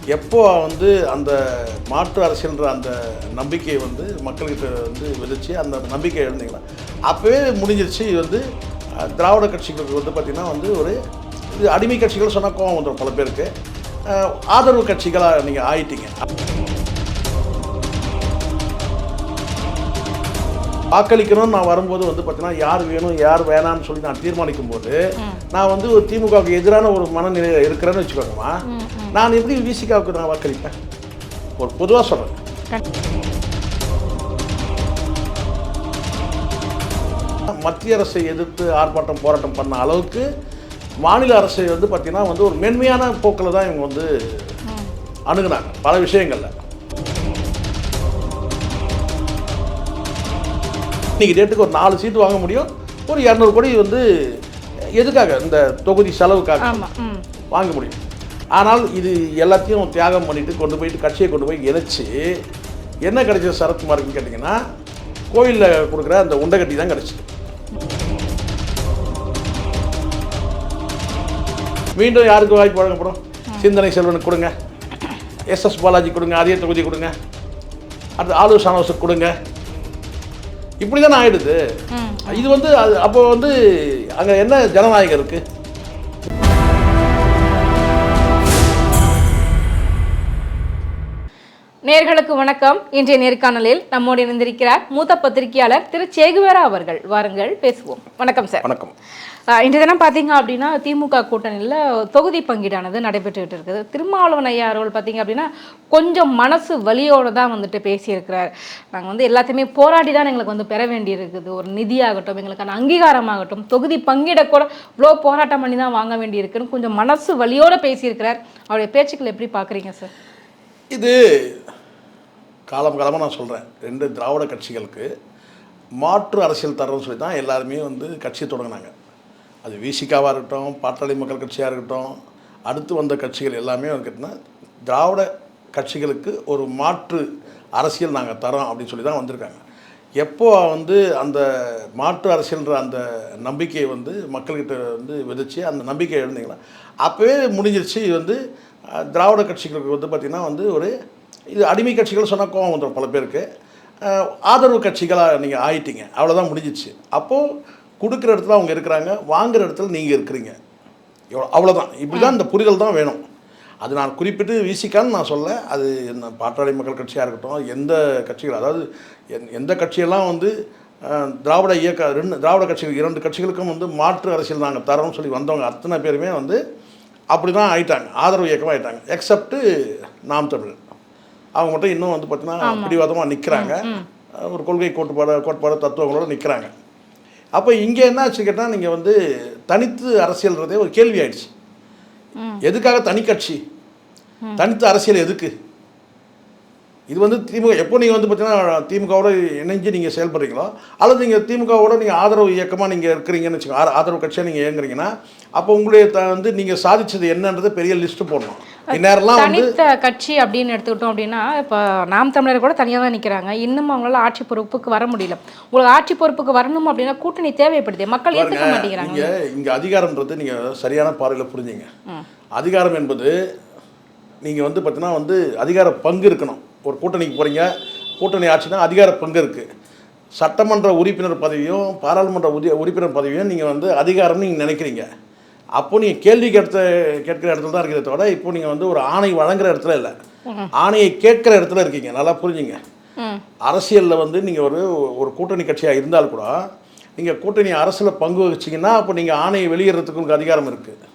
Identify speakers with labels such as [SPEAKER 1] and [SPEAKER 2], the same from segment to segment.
[SPEAKER 1] எப்போ வந்து அந்த மாற்று அரசியல்ன்ற அந்த நம்பிக்கையை வந்து மக்கள்கிட்ட வந்து விதைச்சி அந்த நம்பிக்கை எழுந்தீங்களா அப்போவே முடிஞ்சிருச்சு. இது வந்து திராவிட கட்சிகளுக்கு வந்து பார்த்திங்கன்னா வந்து ஒரு இது அடிமை கட்சிகள் சொன்னால் கோவம் வந்துடும் பல பேருக்கு. ஆதரவு கட்சிகளாக நீங்கள் ஆயிட்டீங்க. வாக்களிக்கணும்னு நான் வரும்போது வந்து பார்த்தீங்கன்னா யார் வேணும் யார் வேணான்னு சொல்லி நான் தீர்மானிக்கும் போது நான் வந்து ஒரு திமுகவுக்கு எதிரான ஒரு மனநிலையில் இருக்கிறேன்னு வச்சுக்கோங்கம்மா. நான் எப்படி விசிகாவுக்கு நான் வாக்களிப்பேன்? ஒரு பொதுவாக சொல்கிறேன். மத்திய அரசை எதிர்த்து ஆர்ப்பாட்டம் போராட்டம் பண்ண அளவுக்கு மாநில அரசை வந்து பார்த்திங்கன்னா வந்து ஒரு மென்மையான போக்கில் தான் இவங்க வந்து அணுகுனாங்க பல விஷயங்களில். இன்றைக்கி டேட்டுக்கு ஒரு 4 சீட்டு வாங்க முடியும். ஒரு 200 கோடி வந்து எதுக்காக? இந்த தொகுதி செலவுக்காக வாங்க முடியும். ஆனால் இது எல்லாத்தையும் தியாகம் பண்ணிவிட்டு கொண்டு போயிட்டு கட்சியை கொண்டு போய் இணைச்சி என்ன கிடைச்சது சரத்குமாருக்குன்னு கேட்டிங்கன்னா கோயிலில் கொடுக்குற அந்த உண்டகட்டி தான் கிடச்சிது. மீண்டும் யாருக்கு வாய்ப்பு வழங்கப்படும்? சிந்தனை செல்வனுக்கு கொடுங்க, எஸ்எஸ் பாலாஜி கொடுங்க, அதே தொகுதி கொடுங்க, அடுத்து ஆலூர் ஷானவாஸுக்கு கொடுங்க. இப்படி தானே ஆகிடுது. இது வந்து அது அப்போ வந்து அங்கே என்ன ஜனநாயகம் இருக்குது?
[SPEAKER 2] நேயர்களுக்கு வணக்கம். இன்றைய நேர்காணலில் நம்மோடு இணைந்திருக்கிறார் மூத்த பத்திரிகையாளர் திரு சேகுவேரா அவர்கள். வாருங்கள் பேசுவோம். வணக்கம் சார்.
[SPEAKER 1] வணக்கம்.
[SPEAKER 2] இன்றைய தினம் பார்த்தீங்க அப்படின்னா திமுக கூட்டணியில் தொகுதி பங்கீடானது நடைபெற்றுக்கிட்டு இருக்குது. திருமாவளவன் ஐயா அவர்கள் பார்த்தீங்க அப்படின்னா கொஞ்சம் மனசு வலியோடு தான் வந்துட்டு பேசியிருக்கிறார். நாங்கள் வந்து எல்லாத்தையுமே போராடி தான் எங்களுக்கு வந்து பெற வேண்டியிருக்குது. ஒரு நிதியாகட்டும், எங்களுக்கான அங்கீகாரமாகட்டும், தொகுதி பங்கீட கூட இவ்வளோ போராட்டம் பண்ணி தான் வாங்க வேண்டியிருக்குன்னு கொஞ்சம் மனசு வலியோடு பேசியிருக்கிறார். அவருடைய பேச்சுக்களை எப்படி பார்க்குறீங்க சார்?
[SPEAKER 1] இது காலமாக நான் சொல்கிறேன், 2 திராவிட கட்சிகளுக்கு மாற்று அரசியல் தரணும்னு சொல்லி தான் எல்லாருமே வந்து கட்சியை தொடங்கினாங்க. அது விசிகாவாக இருக்கட்டும், பாட்டாளி மக்கள் கட்சியாக இருக்கட்டும், அடுத்து வந்த கட்சிகள் எல்லாமே கேட்டிங்கன்னா திராவிட கட்சிகளுக்கு ஒரு மாற்று அரசியல் நாங்கள் தரோம் அப்படின்னு சொல்லி தான் வந்திருக்காங்க. எப்போ வந்து அந்த மாற்று அரசியல்ன்ற அந்த நம்பிக்கையை வந்து மக்கள்கிட்ட வந்து விதைச்சி அந்த நம்பிக்கை எழுந்தீங்களா அப்போவே முடிஞ்சிருச்சு. இது வந்து திராவிட கட்சிகளுக்கு வந்து பார்த்திங்கன்னா வந்து ஒரு இது அடிமை கட்சிகள் சொன்னால் கோவம் வந்துடும் பல பேருக்கு. ஆதரவு கட்சிகளாக நீங்கள் ஆயிட்டீங்க, அவ்வளோதான் முடிஞ்சிச்சு. அப்போது கொடுக்குற இடத்துல அவங்க இருக்கிறாங்க, வாங்குகிற இடத்துல நீங்கள் இருக்கிறீங்க, அவ்வளோதான். இப்படி தான் இந்த புரிதல் தான் வேணும். அது நான் குறிப்பிட்டு விசிக்கான்னு நான் சொல்ல, அது என்ன பாட்டாளி மக்கள் கட்சியாக இருக்கட்டும், எந்த கட்சிகள், அதாவது எந்த கட்சியெல்லாம் வந்து திராவிட இயக்க திராவிட கட்சிகள் 2 கட்சிகளுக்கும் வந்து மாற்று அரசியல் நாங்கள் தரோம்னு சொல்லி வந்தவங்க அத்தனை பேருமே வந்து அப்படி தான் ஆயிட்டாங்க, ஆதரவு இயக்கமாக ஆகிட்டாங்க. எக்ஸப்ட்டு நாம் தமிழ், அவங்க மட்டும் இன்னும் வந்து பார்த்தீங்கன்னா பிடிவாதமாக நிற்கிறாங்க, ஒரு கொள்கை கோட்பாடு தத்துவங்களோடு நிற்கிறாங்க. அப்போ இங்கே என்ன ஆச்சு கேட்டால், நீங்கள் வந்து தனித்து அரசியல்ன்றதே ஒரு கேள்வி ஆயிடுச்சு. எதுக்காக தனி கட்சி, தனித்து அரசியல் எதுக்கு? இது வந்து திமுக எப்போ நீங்கள் வந்து பார்த்தீங்கன்னா திமுகவோட இணைஞ்சு நீங்கள் செயல்படுறீங்களோ, அல்லது நீங்கள் திமுகவோட நீங்கள் ஆதரவு இயக்கமாக நீங்கள் இருக்கிறீங்கன்னு வச்சுக்கோங்க, ஆதரவு கட்சியாக நீங்கள் இயங்குறீங்கன்னா, அப்போ உங்களுடைய வந்து நீங்கள் சாதிச்சது என்னன்றது பெரிய லிஸ்ட்டு போடணும். இந்நேரம்லாம் வந்து
[SPEAKER 2] கட்சி அப்படின்னு எடுத்துக்கிட்டோம் அப்படின்னா, இப்போ நாம் தமிழர் கூட தனியாக தான் நிற்கிறாங்க. இன்னும் அவங்களால ஆட்சி பொறுப்புக்கு வர முடியல. உங்களுக்கு ஆட்சி பொறுப்புக்கு வரணும் அப்படின்னா கூட்டணி தேவைப்படுது, மக்கள் ஏற்றுக்க மாட்டேங்கிறாங்க.
[SPEAKER 1] இங்கே அதிகாரம்ன்றது நீங்கள் சரியான பார்வையில் புரிஞ்சுங்க. அதிகாரம் என்பது நீங்கள் வந்து பார்த்தீங்கன்னா வந்து அதிகார பங்கு இருக்கணும். ஒரு கூட்டணிக்கு போகிறீங்க, கூட்டணி ஆட்சினா அதிகார பங்கு இருக்குது. சட்டமன்ற உறுப்பினர் பதவியும் பாராளுமன்ற உறுப்பினர் பதவியும் நீங்கள் வந்து அதிகாரம்னு நீங்கள் நினைக்கிறீங்க. அப்போது நீங்கள் கேள்வி கேட்குற இடத்துல தான் இருக்கிறத விட, இப்போ நீங்கள் வந்து ஒரு ஆணை வழங்குற இடத்துல இல்லை, ஆணையை கேட்குற இடத்துல இருக்கீங்க. நல்லா புரிஞ்சுங்க. அரசியலில் வந்து நீங்கள் ஒரு கூட்டணி கட்சியாக இருந்தால் கூட நீங்கள் கூட்டணி அரசில் பங்கு வச்சிங்கன்னா அப்போ நீங்கள் ஆணையை வெளியிடுறதுக்கு உங்களுக்கு அதிகாரம் இருக்குது.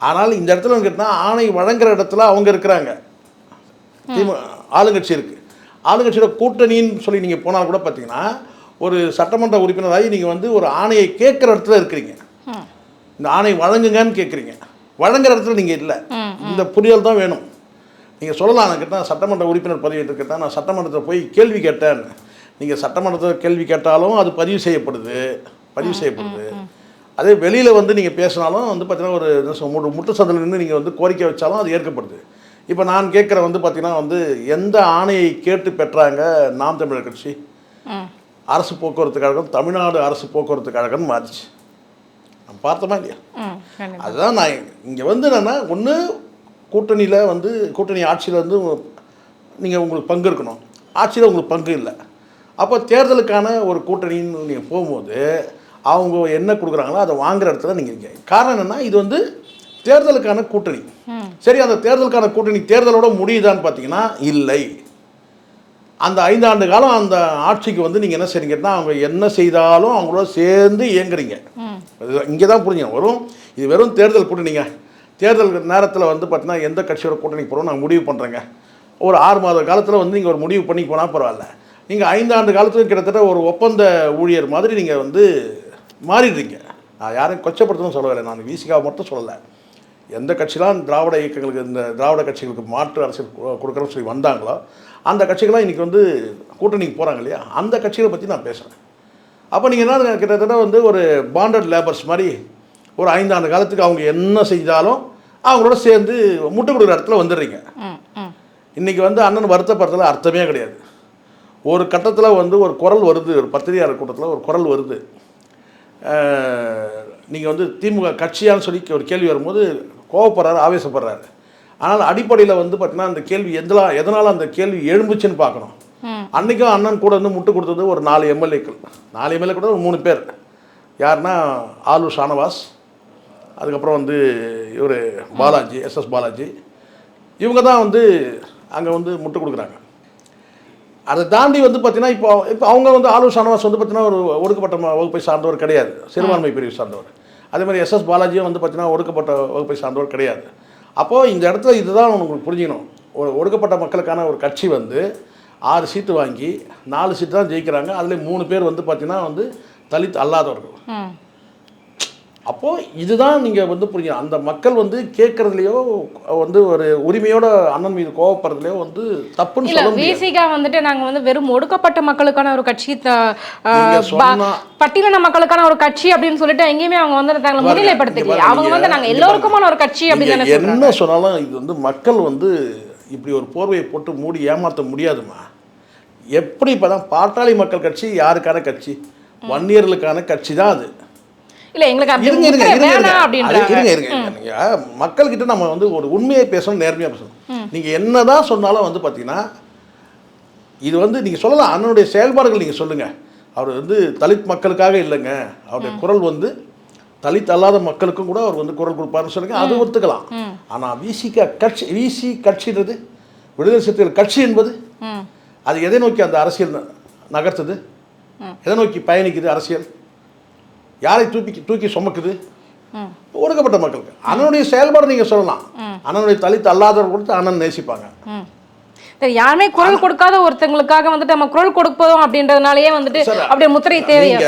[SPEAKER 1] ஆனால் இந்த இடத்துல கேட்டால் ஆணை வழங்குற இடத்துல அவங்க இருக்கிறாங்க, ஆளுங்கட்சி இருக்குது. ஆளுங்கட்சியோட கூட்டணின்னு சொல்லி நீங்கள் போனால் கூட பார்த்தீங்கன்னா ஒரு சட்டமன்ற உறுப்பினராகி நீங்கள் வந்து ஒரு ஆணையை கேட்குற இடத்துல இருக்கிறீங்க. இந்த ஆணை வழங்குங்கன்னு கேட்குறீங்க, வழங்குற இடத்துல நீங்கள் இல்லை. இந்த புரிதல் தான் வேணும். நீங்கள் சொல்லலாம், நான் கேட்டால் சட்டமன்ற உறுப்பினர் பதவி கேட்டால் நான் சட்டமன்றத்தில் போய் கேள்வி கேட்டேன்னு. நீங்கள் சட்டமன்றத்தில் கேள்வி கேட்டாலும் அது பதிவு செய்யப்படுது. அதே வெளியில் வந்து நீங்கள் பேசினாலும் வந்து பார்த்தீங்கன்னா ஒரு முட்டு சந்தில் நின்று நீங்கள் வந்து கோரிக்கை வச்சாலும் அது ஏற்கப்படுது. இப்போ நான் கேட்குற வந்து பார்த்தீங்கன்னா வந்து எந்த ஆணையை கேட்டு பெற்றாங்க நாம் தமிழர் கட்சி? அரசு போக்குவரத்து கழகம் தமிழ்நாடு அரசு போக்குவரத்து கழகம்னு மாறிச்சு. நம்ம பார்த்தோமா இல்லையா? அதுதான் நான் இங்கே வந்து என்னென்னா, ஒன்று கூட்டணியில் வந்து கூட்டணி ஆட்சியில் வந்து நீங்கள் உங்களுக்கு பங்கு இருக்கணும். ஆட்சியில் உங்களுக்கு பங்கு இல்லை. அப்போ தேர்தலுக்கான ஒரு கூட்டணின்னு நீங்கள் போகும்போது அவங்க என்ன கொடுக்குறாங்களோ அதை வாங்குகிற இடத்துல நீங்கள் இருக்கீங்க. காரணம் என்னென்னா இது வந்து தேர்தலுக்கான கூட்டணி. சரி, அந்த தேர்தலுக்கான கூட்டணி தேர்தலோட முடியுதான்னு பார்த்தீங்கன்னா இல்லை. அந்த 5 ஆண்டு காலம் அந்த ஆட்சிக்கு வந்து நீங்கள் என்ன செய்றீங்கன்னா அவங்க என்ன செய்தாலும் அவங்களோட சேர்ந்து இயங்குறீங்க. இங்கே தான் புரிஞ்சுங்க வரும். இது வெறும் தேர்தல் கூட்டணிங்க. தேர்தல் நேரத்தில் வந்து பார்த்தீங்கன்னா எந்த கட்சியோட கூட்டணிக்கு போகிறோம் நாங்கள் முடிவு பண்ணுறேங்க. ஒரு 6 மாத காலத்தில் வந்து நீங்கள் ஒரு முடிவு பண்ணி போனால் பரவாயில்ல. நீங்கள் 5 ஆண்டு காலத்துக்கு கிட்டத்தட்ட ஒரு ஒப்பந்த ஊழியர் மாதிரி நீங்கள் வந்து மாறிடுறீங்க. நான் யாரையும் கொச்சப்படுத்தணும்னு சொல்லலை, நான் விசிகாவை மட்டும் சொல்லலை. எந்த கட்சிலாம் திராவிட இயக்கங்களுக்கு இந்த திராவிட கட்சிகளுக்கு மாற்று அரசியல் கொடுக்குறோன்னு சொல்லி வந்தாங்களோ அந்த கட்சிகள்லாம் இன்றைக்கி வந்து கூட்டணிக்கு போகிறாங்க இல்லையா, அந்த கட்சிகளை பற்றி நான் பேசுகிறேன். அப்போ நீங்கள் என்ன கிட்டத்தட்ட வந்து ஒரு பாண்டட் லேபர்ஸ் மாதிரி ஒரு 5 ஆண்டு காலத்துக்கு அவங்க என்ன செஞ்சாலும் அவங்களோட சேர்ந்து முட்டு கொடுக்குற இடத்துல வந்துடுறீங்க. இன்றைக்கி வந்து அண்ணன் வருத்தப்படுறதுல அர்த்தமே கிடையாது. ஒரு கட்டத்தில் வந்து ஒரு குரல் வருது, ஒரு பத்திரிகையாளர் கூட்டத்தில் ஒரு குரல் வருது, நீங்கள் வந்து திமுக கட்சியான்னு சொல்லி ஒரு கேள்வி வரும்போது கோவப்படுறாரு, ஆவேசப்படுறாரு. ஆனால் அடிப்படையில் வந்து பார்த்தீங்கன்னா அந்த கேள்வி எதனால் அந்த கேள்வி எழும்புச்சுன்னு பார்க்கணும். அன்றைக்கும் அண்ணன் கூட வந்து முட்டு கொடுத்தது ஒரு 4 எம்எல்ஏக்கள். 4 எம்எல்ஏ கூட ஒரு 3 பேர். யாருன்னா ஆலூர் ஷானவாஸ், அதுக்கப்புறம் வந்து இவர் பாலாஜி, எஸ்எஸ் பாலாஜி, இவங்க தான் வந்து அங்கே வந்து முட்டு கொடுக்குறாங்க. அதை தாண்டி வந்து பார்த்தீங்கன்னா இப்போ அவங்க வந்து ஆலூர் ஷானவாஸ் வந்து பார்த்தீங்கன்னா ஒரு ஒடுக்கப்பட்ட வகுப்பை சார்ந்தவர் கிடையாது, சிறுபான்மை பிரிவு சார்ந்தவர். அதே மாதிரி எஸ்எஸ் பாலாஜியும் வந்து பார்த்தீங்கன்னா ஒடுக்கப்பட்ட வகுப்பை சார்ந்தவர் கிடையாது. அப்போது இந்த இடத்துல இதுதான் உங்களுக்கு புரிஞ்சுக்கணும். ஒரு ஒடுக்கப்பட்ட மக்களுக்கான ஒரு கட்சி வந்து 6 சீட்டு வாங்கி 4 சீட்டு தான் ஜெயிக்கிறாங்க. அதில் 3 பேர் வந்து பார்த்தீங்கன்னா வந்து தலித் அல்லாதவர்கள். அப்போது இதுதான் நீங்கள் வந்து புரியும். அந்த மக்கள் வந்து கேட்குறதுலையோ வந்து ஒரு உரிமையோட அண்ணன் மீது கோவப்படுறதுலையோ வந்து தப்புன்னு சொல்ல முடியாது.
[SPEAKER 2] விசிகா வந்துட்டு நாங்கள் வந்து வெறும் ஒடுக்கப்பட்ட மக்களுக்கான ஒரு கட்சி, பட்டியலின மக்களுக்கான ஒரு கட்சி அப்படின்னு சொல்லிட்டு எங்கேயுமே அவங்க வந்து தங்களை முன்னிலைப்படுத்திக்கல. அவங்க வந்து நாங்கள் எல்லோருக்குமான ஒரு கட்சி அப்படின்னு
[SPEAKER 1] என்ன சொன்னாலும் இது வந்து மக்கள் வந்து இப்படி ஒரு போர்வையை போட்டு மூடி ஏமாற்ற முடியாதுமா. எப்படி இப்போ தான் பாட்டாளி மக்கள் கட்சி யாருக்கான கட்சி? வன்னியர்களுக்கான கட்சி தான் அது.
[SPEAKER 2] இல்லை எங்களுக்கு
[SPEAKER 1] மக்கள்கிட்ட நம்ம வந்து ஒரு உண்மையை பேசணும், நேர்மையாக பேசணும். நீங்கள் என்ன தான் சொன்னாலும் வந்து பார்த்தீங்கன்னா இது வந்து நீங்கள் சொல்லலாம், அண்ணனுடைய செயல்பாடுகள் நீங்கள் சொல்லுங்கள். அவர் வந்து தலித் மக்களுக்காக இல்லைங்க, அவருடைய குரல் வந்து தலித் அல்லாத மக்களுக்கும் கூட அவர் வந்து குரல் கொடுப்பாருன்னு சொல்லுங்க, அது ஒத்துக்கலாம். ஆனால் விசி கட்சின்றது விடுதலை சிறுத்தைகள் கட்சி என்பது அது எதை நோக்கி அந்த அரசியல் நகர்த்துது, எதை நோக்கி பயணிக்குது அரசியல், யாரை தூக்கி சுமக்குது? ஒடுக்கப்பட்ட மக்களுக்கு. அண்ணனுடைய செயல்பாடு நீங்கள் சொல்லலாம். அண்ணனுடைய தலித் அல்லாதவர் கொடுத்து அண்ணன் நேசிப்பாங்க.
[SPEAKER 2] யாருமே குரல் கொடுக்காத ஒருத்தங்களுக்காக வந்துட்டு நம்ம குரல் கொடுப்போம் அப்படின்றதுனாலயே வந்துட்டு அப்படியே முத்திரை தேவையா?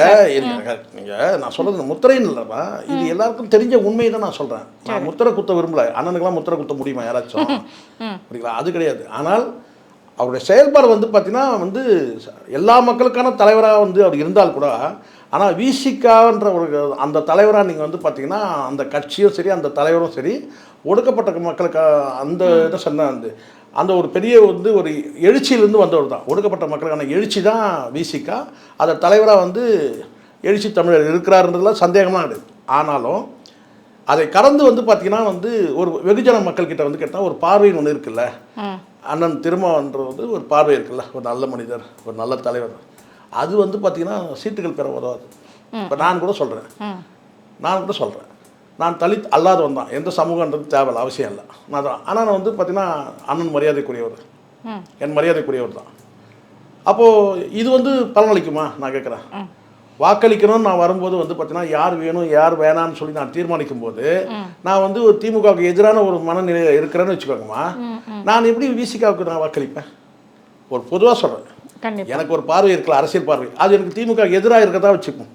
[SPEAKER 1] நீங்கள் நான் சொல்கிறது முத்திரைன்னு இல்லைப்பா, இது எல்லாருக்கும் தெரிஞ்ச உண்மையை தான் நான் சொல்கிறேன். நான் முத்திரை குத்த விரும்பல. அண்ணனுக்கெல்லாம் முத்திரை குத்த முடியுமா யாராச்சும்? அப்படிங்களா? அது கிடையாது. ஆனால் அவருடைய செயல்பாடு வந்து பார்த்தீங்கன்னா வந்து எல்லா மக்களுக்கான தலைவராக வந்து அவர் இருந்தால் கூட, ஆனால் விசிகான்ற ஒரு அந்த தலைவராக நீங்கள் வந்து பார்த்தீங்கன்னா அந்த கட்சியும் சரி அந்த தலைவரும் சரி ஒடுக்கப்பட்ட மக்களுக்கு அந்த இதை சொன்ன அந்த ஒரு பெரிய வந்து ஒரு எழுச்சியிலேருந்து வந்தவர் தான். ஒடுக்கப்பட்ட மக்களுக்கான எழுச்சி தான் விசிகா. அதை தலைவராக வந்து எழுச்சி தமிழர் இருக்கிறாருன்றதுல சந்தேகமாக கிடையாது. ஆனாலும் அதை கடந்து வந்து பார்த்திங்கன்னா வந்து ஒரு வெகுஜன மக்கள்கிட்ட வந்து கேட்டால் ஒரு பார்வைன்னு ஒன்று இருக்குல்ல, அண்ணன் திருமாவன்றது ஒரு பார்வை இருக்குல்ல, ஒரு நல்ல மனிதர், ஒரு நல்ல தலைவர், அது வந்து பார்த்திங்கன்னா சீட்டுகள் பெற உதவாது. இப்போ நான் கூட சொல்கிறேன் நான் தலித் அல்லாதவன் தான், எந்த சமூகன்றது தேவையில்ல, அவசியம் இல்லை, நான் தான். ஆனால் நான் வந்து பார்த்திங்கன்னா அண்ணன் மரியாதைக்குரியவர், என் மரியாதைக்குரியவர் தான். அப்போது இது வந்து பலனளிக்குமா நான் கேட்குறேன். வாக்களிக்கணும்னு நான் வரும்போது வந்து பார்த்தீங்கன்னா யார் வேணும் யார் வேணான்னு சொல்லி நான் தீர்மானிக்கும் போது நான் வந்து ஒரு திமுகவுக்கு எதிரான ஒரு மனநிலையில் இருக்கிறேன்னு வச்சுக்கோங்கம்மா, நான் எப்படி விசிகாவுக்கு நான் வாக்களிப்பேன்? ஒரு பொதுவாக சொல்கிறேன், எனக்கு ஒரு பார்வை இருக்கல, அரசியல் பார்வை, அது எனக்கு திமுக எதிராக இருக்கதான் வச்சுக்கும்.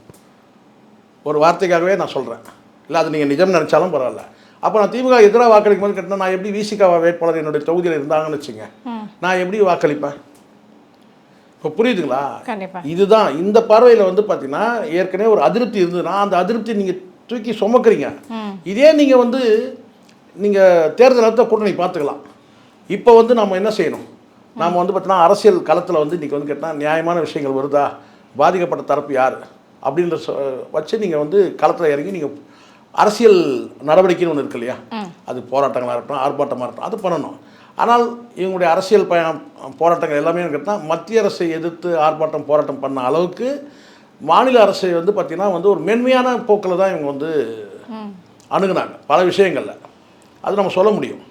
[SPEAKER 1] ஒரு வார்த்தைக்காகவே நான் சொல்கிறேன், இல்லை அது நீங்கள் நிஜம் நினச்சாலும் பரவாயில்ல. அப்போ நான் திமுக எதிராக வாக்களிக்கும் போது கேட்டால் நான் எப்படி விசிகா வேட்பாளர் என்னுடைய தொகுதியில் இருந்தாங்கன்னு வச்சுங்க, நான் எப்படி வாக்களிப்பேன்? இப்போ புரியுதுங்களா? இதுதான் இந்த பார்வையில் வந்து பார்த்தீங்கன்னா ஏற்கனவே ஒரு அதிருப்தி இருந்ததுன்னா அந்த அதிருப்தி நீங்கள் தூக்கி சுமக்குறீங்க. இதே நீங்கள் வந்து நீங்கள் தேர்தல் நடத்த கூட்டணி பார்த்துக்கலாம். இப்போ வந்து நம்ம என்ன செய்யணும், நாம் வந்து பார்த்தீங்கன்னா அரசியல் களத்தில் வந்து இன்றைக்கி வந்து கேட்டால் நியாயமான விஷயங்கள் வருதா, பாதிக்கப்பட்ட தரப்பு யார் அப்படின்ற வச்சு நீங்கள் வந்து களத்தில் இறங்கி நீங்கள் அரசியல் நடவடிக்கைன்னு ஒன்று இருக்கு இல்லையா, அது போராட்டங்களாக இருக்கட்டும், ஆர்ப்பாட்டமாக இருக்கட்டும், அது பண்ணணும். ஆனால் இவங்களுடைய அரசியல் போராட்டங்கள் எல்லாமே கேட்டால் மத்திய அரசை எதிர்த்து ஆர்ப்பாட்டம் போராட்டம் பண்ண அளவுக்கு மாநில அரசை வந்து பார்த்திங்கன்னா வந்து ஒரு மென்மையான போக்கில் தான் இவங்க வந்து அணுகுனாங்க பல விஷயங்களில். அது நம்ம சொல்ல முடியும்.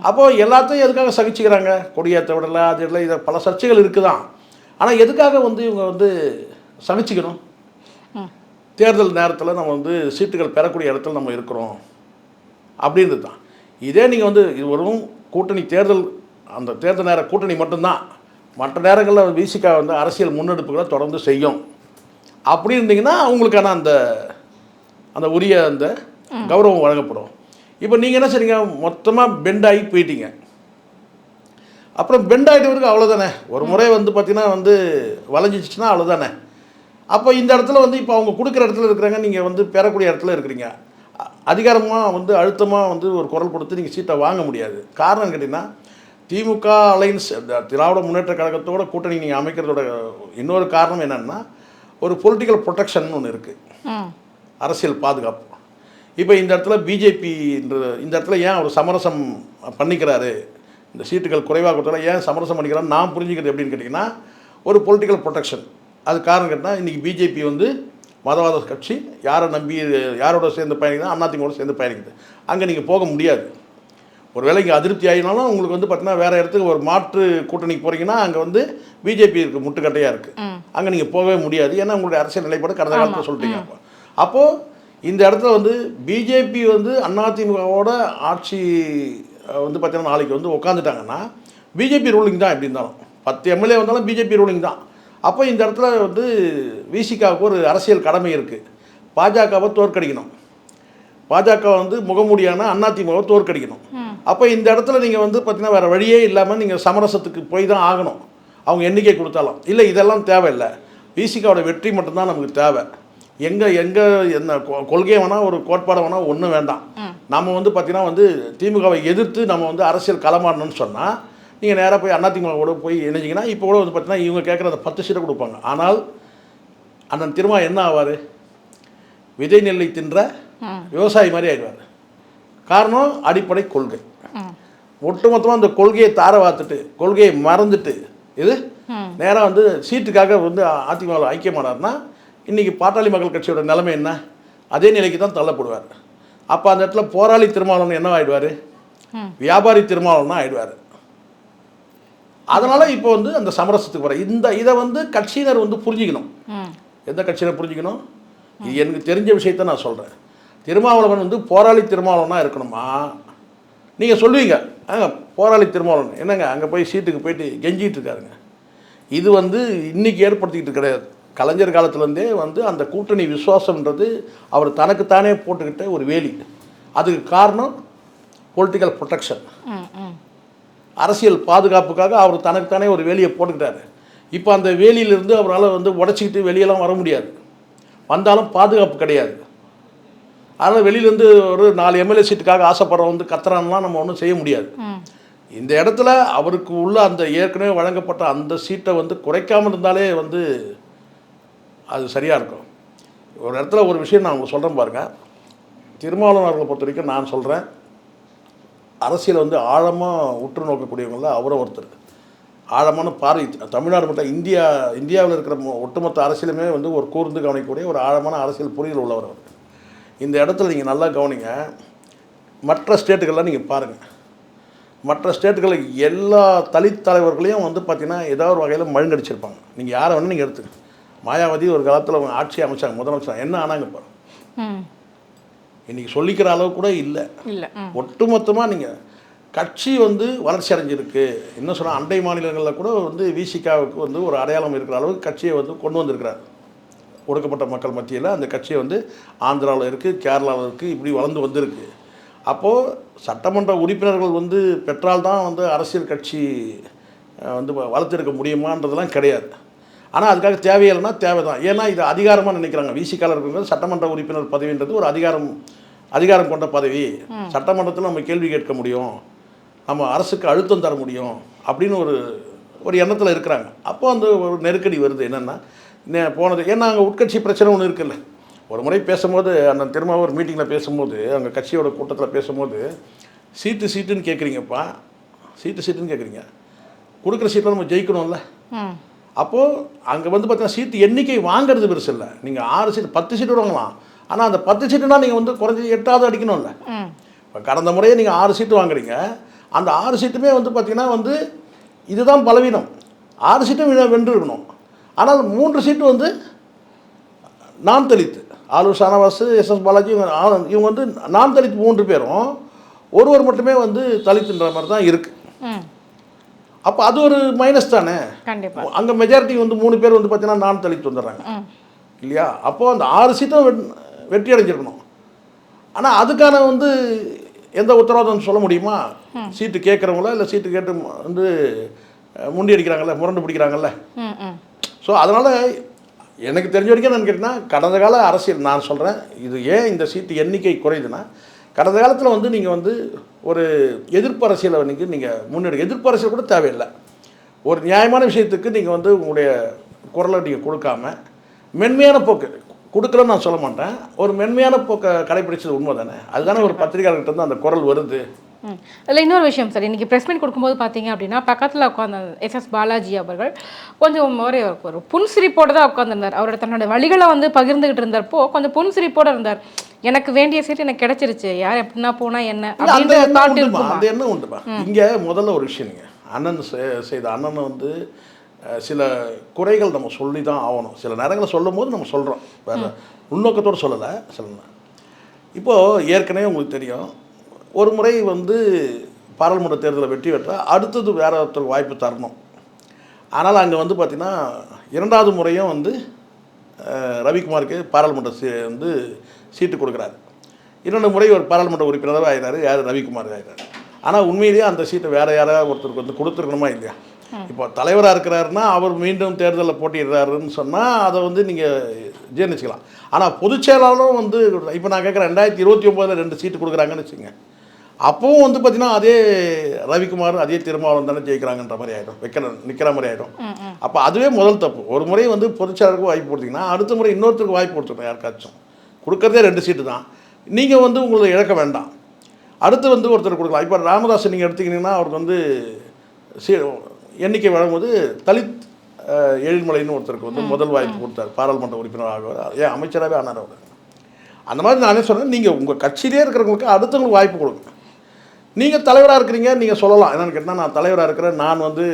[SPEAKER 1] அப்போது எல்லாத்தையும் எதுக்காக சகிச்சுக்கிறாங்க? கொடியேற்ற விடலை, அது இல்லை, இதை பல சர்ச்சைகள் இருக்குதான். ஆனால் எதுக்காக வந்து இவங்க வந்து சகிச்சுக்கணும்? தேர்தல் நேரத்தில் நம்ம வந்து சீட்டுகள் பெறக்கூடிய இடத்துல நம்ம இருக்கிறோம் அப்படின்றது தான். இதே நீங்கள் வந்து இது வரும் கூட்டணி தேர்தல், அந்த தேர்தல் நேர கூட்டணி மட்டும்தான். மற்ற நேரங்களில் விசிகா வந்து அரசியல் முன்னெடுப்புகளை தொடர்ந்து செய்யும் அப்படி இருந்தீங்கன்னா அவங்களுக்கான அந்த அந்த உரிய அந்த கௌரவம் வழங்கப்படும். இப்போ நீங்கள் என்ன செய்றீங்க? மொத்தமாக பெண்ட் ஆகி போயிட்டீங்க. அப்புறம் பெண்ட் ஆகிட்டவருக்கு அவ்வளோதானே. ஒரு முறை வந்து பார்த்திங்கன்னா வந்து வளைஞ்சிச்சுன்னா அவ்வளோதானே. அப்போ இந்த இடத்துல வந்து இப்போ அவங்க கொடுக்குற இடத்துல இருக்கிறாங்க, நீங்கள் வந்து பெறக்கூடிய இடத்துல இருக்கிறீங்க. அதிகாரமாக வந்து அழுத்தமாக வந்து ஒரு குரல் கொடுத்து நீங்கள் சீட்டை வாங்க முடியாது. காரணம் கேட்டிங்கன்னா திமுக அலைன்ஸ் திராவிட முன்னேற்ற கழகத்தோட கூட்டணி நீங்கள் அமைக்கிறதோட இன்னொரு காரணம் என்னென்னா ஒரு பொலிட்டிக்கல் ப்ரொடெக்ஷன் ஒன்று இருக்குது, அரசியல் பாதுகாப்பு. இப்போ இந்த இடத்துல பிஜேபின்ற இந்த இடத்துல ஏன் அவர் சமரசம் பண்ணிக்கிறாரு, இந்த சீட்டுகள் குறைவாக கொடுத்தாலும் ஏன் சமரசம் பண்ணிக்கிறான்னு நான் புரிஞ்சுக்கிறது எப்படின்னு கேட்டிங்கன்னா ஒரு பொலிட்டிக்கல் ப்ரொடெக்ஷன். அது காரணம் கேட்டால் இன்றைக்கி பிஜேபி வந்து மதவாத கட்சி, யாரை நம்பி யாரோட சேர்ந்து பயணிக்குது? அதிமுகவோட சேர்ந்து பயணிக்குது. அங்கே நீங்கள் போக முடியாது. ஒரு வேளை இங்கே அதிருப்தி ஆகினாலும் உங்களுக்கு வந்து பார்த்தீங்கன்னா வேறு இடத்துக்கு ஒரு மாற்று கூட்டணிக்கு போகிறீங்கன்னா அங்கே வந்து பிஜேபி இருக்குது, முட்டுக்கட்டையாக இருக்குது. அங்கே நீங்கள் போகவே முடியாது. ஏன்னா உங்களுடைய அரசியல் நிலைப்பாடு கடந்த காலத்தில் சொல்லிட்டீங்க. அப்போது இந்த இடத்துல வந்து பிஜேபி வந்து அதிமுகவோட ஆட்சி வந்து பார்த்தீங்கன்னா நாளைக்கு வந்து உட்காந்துட்டாங்கன்னா பிஜேபி ரூலிங் தான். எப்படி இருந்தாலும் 10 எம்எல்ஏ வந்தாலும் பிஜேபி ரூலிங் தான். அப்போ இந்த இடத்துல வந்து விசிகாவுக்கு ஒரு அரசியல் கடமை இருக்குது. பாஜகவை தோற்கடிக்கணும். பாஜக வந்து முகமூடியான அதிமுகவை தோற்கடிக்கணும். அப்போ இந்த இடத்துல நீங்கள் வந்து பார்த்தீங்கன்னா வேறு வழியே இல்லாமல் நீங்கள் சமரசத்துக்கு போய் தான் ஆகணும். அவங்க எண்ணிக்கை கொடுத்தாலும் இல்லை, இதெல்லாம் தேவையில்லை. விசிகாவோட வெற்றி மட்டும்தான் நமக்கு தேவை. எங்கே என்ன கொள்கை வேணால் ஒரு கோட்பாடு வேணால் ஒன்றும் வேண்டாம். நம்ம வந்து பார்த்திங்கன்னா வந்து திமுகவை எதிர்த்து நம்ம வந்து அரசியல் களமாடணும்னு சொன்னால் நீங்கள் நேராக போய் அதிமுகவோட போய் இணைஞ்சிங்கன்னா இப்போ கூட வந்து பார்த்திங்கன்னா இவங்க கேட்குற அந்த 10 சீட்டை கொடுப்பாங்க. ஆனால் அண்ணன் திரும்ப என்ன ஆவார்? விதை நெல்லை தின்ற விவசாயி மாதிரி ஆயிடுவார். காரணம் அடிப்படை கொள்கை. ஒட்டுமொத்தமாக அந்த கொள்கையை தார வாத்துட்டு கொள்கையை மறந்துட்டு இது நேராக வந்து சீட்டுக்காக வந்து அதிமுகவில் ஐக்கியமானார்னா இன்றைக்கி பாட்டாளி மக்கள் கட்சியோட நிலைமை என்ன? அதே நிலைக்கு தான் தள்ளப்படுவார். அப்போ அந்த இடத்துல போராளி திருமாவளவன் என்ன ஆகிடுவார்? வியாபாரி திருமாவளவன் தான் ஆகிடுவார். அதனால் இப்போ வந்து அந்த சமரசத்துக்கு வர இதை வந்து கட்சியினர் வந்து புரிஞ்சுக்கணும். எந்த கட்சியினர் புரிஞ்சுக்கணும்? இது எனக்கு தெரிஞ்ச விஷயத்த நான் சொல்கிறேன். திருமாவளவன் வந்து போராளி திருமாவளவனாக இருக்கணுமா? நீங்கள் சொல்லுவீங்க போராளி திருமாவளவன் என்னங்க அங்கே போய் சீட்டுக்கு போயிட்டு கெஞ்சிகிட்டு இருக்காருங்க. இது வந்து இன்றைக்கி ஏற்படுத்திக்கிட்டு கிடையாது. கலைஞர் காலத்துலேருந்தே வந்து அந்த கூட்டணி விசுவாசம்ன்றது அவர் தனக்குத்தானே போட்டுக்கிட்ட ஒரு வேலி. அதுக்கு காரணம் பொலிட்டிக்கல் ப்ரொடெக்ஷன், அரசியல் பாதுகாப்புக்காக அவர் தனக்குத்தானே ஒரு வேலியை போட்டுக்கிட்டாரு. இப்போ அந்த வேலியிலிருந்து அவரால் வந்து உடச்சிக்கிட்டு வெளியெல்லாம் வர முடியாது. வந்தாலும் பாதுகாப்பு கிடையாது. அதனால் வெளியிலேருந்து ஒரு 4 எம்எல்ஏ சீட்டுக்காக ஆசைப்படுறவங்க வந்து கத்துறான்லாம் நம்ம ஒன்றும் செய்ய முடியாது. இந்த இடத்துல அவருக்கு உள்ள அந்த ஏற்கனவே வழங்கப்பட்ட அந்த சீட்டை வந்து குறைக்காமல் இருந்தாலே வந்து அது சரியாக இருக்கும். ஒரு இடத்துல ஒரு விஷயம் நான் உங்களுக்கு சொல்கிறேன் பாருங்கள். திருமாவளவன் அவர்களை பொறுத்த வரைக்கும் நான் சொல்கிறேன், அரசியல் வந்து ஆழமாக உற்று நோக்கக்கூடியவங்கள அவரும் ஒருத்தர். ஆழமான பார்வை. தமிழ்நாடு மட்டும் இந்தியாவில் இருக்கிற ஒட்டுமொத்த அரசியலுமே வந்து ஒரு கூர்ந்து கவனிக்கக்கூடிய ஒரு ஆழமான அரசியல் புரிதல் உள்ளவர் அவர். இந்த இடத்துல நீங்கள் நல்லா கவனிங்க. மற்ற ஸ்டேட்டுகள்லாம் நீங்கள் பாருங்கள். மற்ற ஸ்டேட்டுகளில் எல்லா தலித் தலைவர்களையும் வந்து பார்த்திங்கன்னா ஏதாவது ஒரு வகையில் மழுங்கடிச்சிருப்பாங்க. நீங்கள் யாரை வேணும் நீங்கள் எடுத்துக்க. மாயாவதி ஒரு காலத்தில் அவங்க ஆட்சி அமைச்சாங்க, முதலமைச்சர். என்ன ஆனாங்க பாருங்க. இன்றைக்கி சொல்லிக்கிற அளவு கூட இல்லை. ஒட்டுமொத்தமாக நீங்கள் கட்சி வந்து வளர்ச்சி அடைஞ்சிருக்கு. என்ன சொன்னால் அண்டை மாநிலங்களில் கூட வந்து விசிகாவுக்கு வந்து ஒரு அடையாளம் இருக்கிற அளவுக்கு கட்சியை வந்து கொண்டு வந்திருக்கிறார். ஒடுக்கப்பட்ட மக்கள் மத்தியில் அந்த கட்சியை வந்து ஆந்திராவில் இருக்குது, கேரளாவில் இருக்குது, இப்படி வளர்ந்து வந்திருக்கு. அப்போது சட்டமன்ற உறுப்பினர்கள் வந்து பெற்றால்தான் வந்து அரசியல் கட்சி வந்து வளர்த்துருக்க முடியுமான்றதெல்லாம் கிடையாது. ஆனால் அதுக்காக தேவையில்லைன்னா தேவை தான். ஏன்னா இது அதிகாரமாக நினைக்கிறாங்க. விசிகாவில் இருக்கிறது சட்டமன்ற உறுப்பினர் பதவின்றது ஒரு அதிகாரம் கொண்ட பதவி. சட்டமன்றத்தில் நம்ம கேள்வி கேட்க முடியும், நம்ம அரசுக்கு அழுத்தம் தர முடியும் அப்படின்னு ஒரு எண்ணத்தில் இருக்கிறாங்க. அப்போ அந்த ஒரு நெருக்கடி வருது. என்னென்னா போனது ஏன்னா அங்கே உட்கட்சி பிரச்சனை ஒன்று இருக்குல்ல. ஒரு முறை பேசும்போது அந்த திரும்ப ஒரு மீட்டிங்கில் பேசும்போது அங்கே கட்சியோட கூட்டத்தில் பேசும்போது சீட்டுன்னு கேட்குறீங்கப்பா, சீட்டுன்னு கேட்குறீங்க, கொடுக்குற சீட்டில் நம்ம ஜெயிக்கணும்ல.
[SPEAKER 2] ம்
[SPEAKER 1] அப்போது அங்கே வந்து பார்த்தீங்கன்னா சீட்டு எண்ணிக்கை வாங்குறது பெருசு இல்லை. நீங்கள் 6 சீட்டு 10 சீட்டு வாங்கலாம், ஆனால் அந்த 10 சீட்டுனா நீங்கள் வந்து குறைஞ்சது 8ஆவது அடிக்கணும்ல.
[SPEAKER 2] ம்
[SPEAKER 1] இப்போ கடந்த முறையே நீங்கள் 6 சீட்டு வாங்குறீங்க, அந்த 6 சீட்டுமே வந்து பார்த்தீங்கன்னா வந்து இதுதான் பலவீனம். 6 சீட்டும் வென்று இருக்கணும். ஆனால் 3 சீட்டு வந்து நான் தலித், ஆலூர் ஷானவாஸ், எஸ்எஸ் பாலாஜி, இவங்க வந்து நான் தலித் 3 பேரும், ஒருவர் மட்டுமே வந்து தலித்துன்ற மாதிரி தான் இருக்குது.
[SPEAKER 2] ம்
[SPEAKER 1] அப்போ அது ஒரு மைனஸ் தானே.
[SPEAKER 2] கண்டிப்பாக
[SPEAKER 1] அங்கே மெஜாரிட்டி வந்து 3 பேர் வந்து பார்த்தீங்கன்னா நான் தலித் வந்துடுறாங்க
[SPEAKER 2] ம்
[SPEAKER 1] இல்லையா. அப்போது அந்த 6 சீட்டும் வெற்றி அடைஞ்சிருக்கணும். ஆனால் அதுக்கான வந்து எந்த உத்தரவாதம் சொல்ல முடியுமா? சீட்டு கேட்குறவங்கள இல்லை சீட்டு கேட்டு வந்து முண்டி அடிக்கிறாங்கல்ல, முரண்டு பிடிக்கிறாங்கல்ல.
[SPEAKER 2] ம் ம்
[SPEAKER 1] ஸோ அதனால் எனக்கு தெரிஞ்ச வரைக்கும் நான் கேட்டிங்கன்னா கடந்த கால அரசியல் நான் சொல்கிறேன், இது ஏன் இந்த சீட்டு எண்ணிக்கை குறையுதுன்னா, கடந்த காலத்தில் வந்து நீங்கள் வந்து ஒரு எதிர்ப்பு அரசியலை நீங்கள் முன்னெடுக்க, எதிர்ப்பு அரசியல் கூட தேவையில்லை. ஒரு நியாயமான விஷயத்துக்கு நீங்கள் வந்து உங்களுடைய குரலை நீங்கள் கொடுக்காம மென்மையான போக்கு கொடுக்கலன்னு நான் சொல்ல மாட்டேன், ஒரு மென்மையான போக்கை கடைப்பிடிச்சது உண்மை தானே. அதுதானே ஒரு பத்திரிகையாளர்கிட்ட இருந்து அந்த குரல் வருது.
[SPEAKER 2] அதில் இன்னொரு விஷயம் சார், இன்றைக்கி ப்ரெஸ் மீட் கொடுக்கும்போது பார்த்தீங்க அப்படின்னா பக்கத்தில் உட்காந்த எஸ்எஸ் பாலாஜி அவர்கள் கொஞ்சம் ஒரு புன்சிரிப்போடு தான் உட்காந்துருந்தார். அவரோட தன்னோட வழிகளை வந்து பகிர்ந்துகிட்டு இருந்தப்போ கொஞ்சம் புன்சிரிப்போடு இருந்தார். எனக்கு வேண்டிய சீட்டு எனக்கு கிடைச்சிருச்சு, யார் எப்படின்னா போனால் என்ன அப்படின்ற தாட் இருக்குமா?
[SPEAKER 1] அந்த எண்ணம் உண்டுமா. இங்கே முதல்ல ஒரு விஷயம், நீங்கள் அண்ணன் செய்த அண்ணனை வந்து சில குறைகள் நம்ம சொல்லி தான் ஆகணும். சில நேரங்களில் சொல்லும் போது நம்ம சொல்கிறோம், வேறு உள்நோக்கத்தோடு சொல்லலை. சொல்லணும் இப்போது ஏற்கனவே உங்களுக்கு தெரியும், ஒரு முறை வந்து பாராளுமன்ற தேர்தலில் வெற்றி பெற்றால் அடுத்தது வேற ஒருத்தருக்கு வாய்ப்பு தரணும். ஆனால் அங்கே வந்து பார்த்திங்கன்னா 2வது முறையும் வந்து ரவிக்குமாருக்கு பாராளுமன்ற வந்து சீட்டு கொடுக்குறாரு. 2 முறை ஒரு பாராளுமன்ற உறுப்பினராக ஆகிறாரு, யார் ரவிக்குமார் ஆகிறார். ஆனால் உண்மையிலேயே அந்த சீட்டை வேறு யாராவது ஒருத்தருக்கு வந்து கொடுத்துருக்கணுமா இல்லையா? இப்போ தலைவராக இருக்கிறாருன்னா அவர் மீண்டும் தேர்தலில் போட்டிடுறாருன்னு சொன்னால் அதை வந்து நீங்கள் ஜீர்ணிச்சிக்கலாம். ஆனால் பொதுச் செயலாளரும் வந்து இப்போ நான் கேட்குறேன், 2029 2 சீட்டு கொடுக்குறாங்கன்னு வச்சுங்க, அப்போவும் வந்து பார்த்தீங்கன்னா அதே ரவிக்குமார் அதே திருமாவளவன் தானே ஜெயிக்கிறாங்கன்ற மாதிரி ஆகிடும், நிற்கிற மாதிரி ஆகிடும். அப்போ அதுவே முதல் தப்பு. ஒரு முறை வந்து பொதுச்செயலாளருக்கு வாய்ப்பு கொடுத்தீங்கன்னா அடுத்த முறை இன்னொருத்தருக்கு வாய்ப்பு கொடுத்துருக்கணும். யாருக்காச்சும் கொடுக்குறதே 2 சீட்டு தான், நீங்கள் வந்து உங்களை இழக்க வேண்டாம். அடுத்து வந்து ஒருத்தர் கொடுக்கலாம். இப்போ ராமதாஸ் நீங்கள் எடுத்துக்கிட்டிங்கன்னா அவருக்கு வந்து எண்ணிக்கை வழங்கும்போது தலித் எழில்மலைன்னு ஒருத்தருக்கு வந்து முதல் வாய்ப்பு கொடுத்தார், பாராளுமன்ற உறுப்பினராக, ஏன் அமைச்சராகவே ஆனார் அவர். அந்த மாதிரி நானே சொல்கிறேன், நீங்கள் உங்கள் கட்சியிலே இருக்கிறவங்களுக்கு அடுத்தவங்களுக்கு வாய்ப்பு கொடுங்க. நீங்கள் தலைவராக இருக்கிறீங்க, நீங்கள் சொல்லலாம், என்னென்னு கேட்டால் நான் தலைவராக இருக்கிறேன், நான் வந்து